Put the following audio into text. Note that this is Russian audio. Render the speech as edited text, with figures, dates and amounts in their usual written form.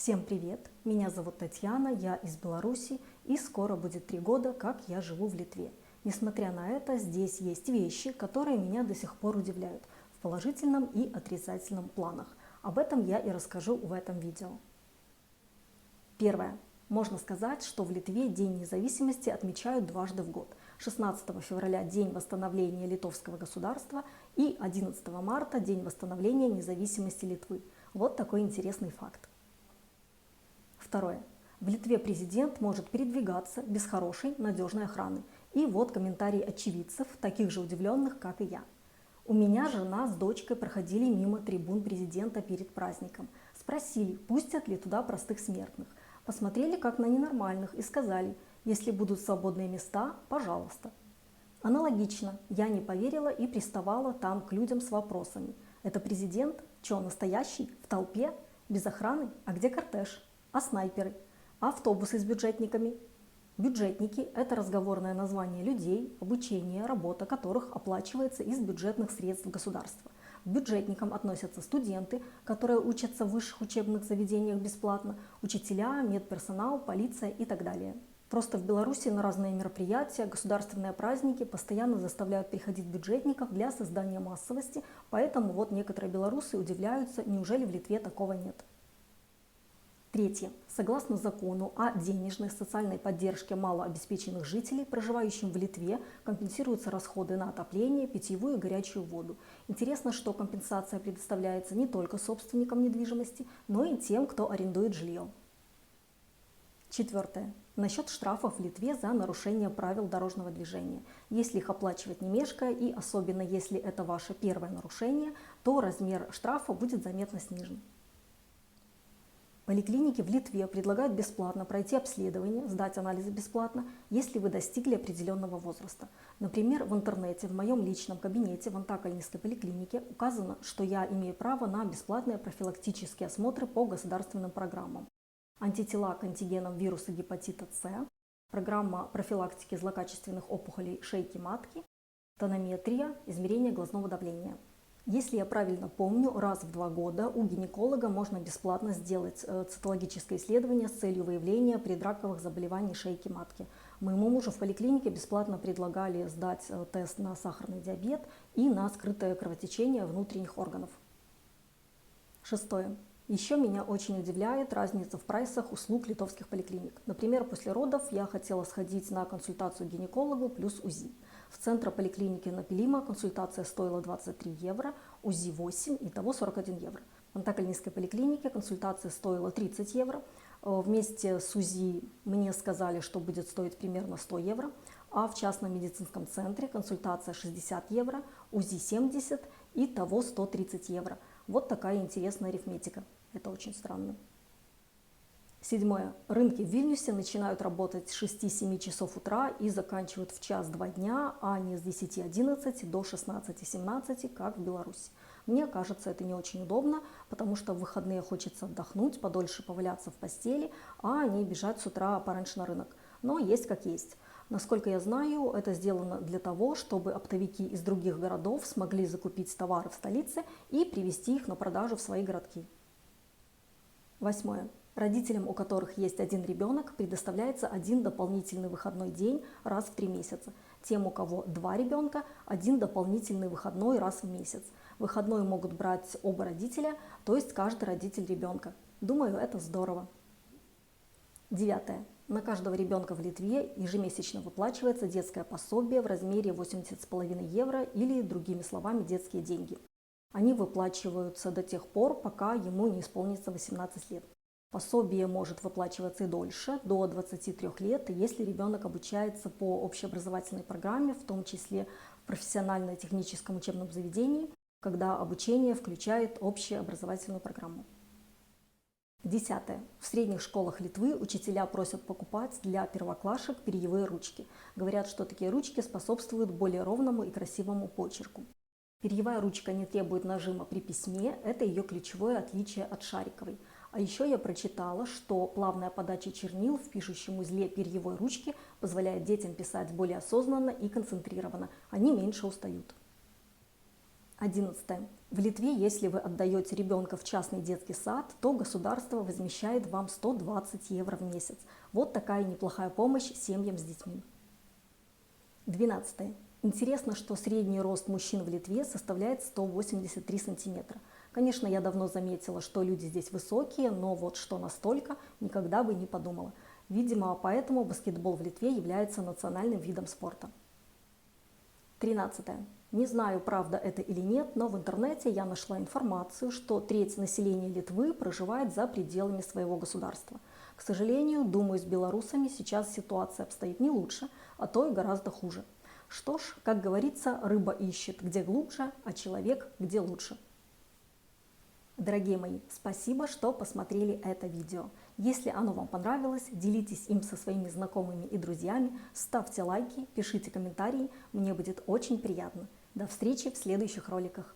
Всем привет! Меня зовут Татьяна, я из Беларуси, и скоро будет 3 года, как я живу в Литве. Несмотря на это, здесь есть вещи, которые меня до сих пор удивляют в положительном и отрицательном планах. Об этом я и расскажу в этом видео. Первое. Можно сказать, что в Литве День независимости отмечают дважды в год. 16 февраля – День восстановления литовского государства и 11 марта – День восстановления независимости Литвы. Вот такой интересный факт. Второе. В Литве президент может передвигаться без хорошей, надежной охраны. И вот комментарии очевидцев, таких же удивленных, как и я. У меня жена с дочкой проходили мимо трибун президента перед праздником. Спросили, пустят ли туда простых смертных. Посмотрели как на ненормальных и сказали, если будут свободные места, пожалуйста. Аналогично, я не поверила и приставала там к людям с вопросами. Это президент? Че, настоящий? В толпе? Без охраны? А где кортеж? А снайперы? А автобусы с бюджетниками? Бюджетники – это разговорное название людей, обучение, работа которых оплачивается из бюджетных средств государства. К бюджетникам относятся студенты, которые учатся в высших учебных заведениях бесплатно, учителя, медперсонал, полиция и так далее. Просто в Беларуси на разные мероприятия, государственные праздники постоянно заставляют приходить бюджетников для создания массовости, поэтому вот некоторые белорусы удивляются, неужели в Литве такого нет. Третье. Согласно закону о денежной социальной поддержке малообеспеченных жителей, проживающим в Литве, компенсируются расходы на отопление, питьевую и горячую воду. Интересно, что компенсация предоставляется не только собственникам недвижимости, но и тем, кто арендует жилье. Четвертое. Насчет штрафов в Литве за нарушение правил дорожного движения. Если их оплачивать не мешкая, и особенно если это ваше первое нарушение, то размер штрафа будет заметно снижен. Поликлиники в Литве предлагают бесплатно пройти обследование, сдать анализы бесплатно, если вы достигли определенного возраста. Например, в интернете, в моем личном кабинете в Антакальнисской поликлинике указано, что я имею право на бесплатные профилактические осмотры по государственным программам. Антитела к антигенам вируса гепатита С, программа профилактики злокачественных опухолей шейки матки, тонометрия, измерение глазного давления. Если я правильно помню, раз в 2 года у гинеколога можно бесплатно сделать цитологическое исследование с целью выявления предраковых заболеваний шейки матки. Моему мужу в поликлинике бесплатно предлагали сдать тест на сахарный диабет и на скрытое кровотечение внутренних органов. Шестое. Еще меня очень удивляет разница в прайсах услуг литовских поликлиник. Например, после родов я хотела сходить на консультацию к гинекологу плюс УЗИ. В центре поликлиники на Пилима консультация стоила 23 евро, УЗИ 8, итого 41 евро. В Антакальнисской поликлинике консультация стоила 30 евро. Вместе с УЗИ мне сказали, что будет стоить примерно 100 евро. А в частном медицинском центре консультация 60 евро, УЗИ 70, итого 130 евро. Вот такая интересная арифметика. Это очень странно. Седьмое. Рынки в Вильнюсе начинают работать с 6-7 часов утра и заканчивают в 1-2 дня, а не с 10-11 до 16-17, как в Беларуси. Мне кажется, это не очень удобно, потому что в выходные хочется отдохнуть, подольше поваляться в постели, а не бежать с утра пораньше на рынок. Но есть как есть. Насколько я знаю, это сделано для того, чтобы оптовики из других городов смогли закупить товары в столице и привезти их на продажу в свои городки. Восьмое. Родителям, у которых есть один ребенок, предоставляется один дополнительный выходной день раз в 3 месяца. Тем, у кого 2 ребенка, один дополнительный выходной раз в месяц. Выходной могут брать оба родителя, то есть каждый родитель ребенка. Думаю, это здорово. Девятое. На каждого ребенка в Литве ежемесячно выплачивается детское пособие в размере 80,5 евро или, другими словами, детские деньги. Они выплачиваются до тех пор, пока ему не исполнится 18 лет. Пособие может выплачиваться и дольше, до 23 лет, если ребенок обучается по общеобразовательной программе, в том числе в профессионально-техническом учебном заведении, когда обучение включает общеобразовательную программу. Десятое. В средних школах Литвы учителя просят покупать для первоклашек перьевые ручки. Говорят, что такие ручки способствуют более ровному и красивому почерку. Перьевая ручка не требует нажима при письме, это ее ключевое отличие от шариковой. А еще я прочитала, что плавная подача чернил в пишущем узле перьевой ручки позволяет детям писать более осознанно и концентрированно, они меньше устают. 11. В Литве, если вы отдаете ребенка в частный детский сад, то государство возмещает вам 120 евро в месяц. Вот такая неплохая помощь семьям с детьми. 12. Интересно, что средний рост мужчин в Литве составляет 183 сантиметра. Конечно, я давно заметила, что люди здесь высокие, но вот что настолько, никогда бы не подумала. Видимо, поэтому баскетбол в Литве является национальным видом спорта. 13. Не знаю, правда это или нет, но в интернете я нашла информацию, что треть населения Литвы проживает за пределами своего государства. К сожалению, думаю, с белорусами сейчас ситуация обстоит не лучше, а то и гораздо хуже. Что ж, как говорится, рыба ищет где глубже, а человек где лучше. Дорогие мои, спасибо, что посмотрели это видео. Если оно вам понравилось, делитесь им со своими знакомыми и друзьями, ставьте лайки, пишите комментарии, мне будет очень приятно. До встречи в следующих роликах.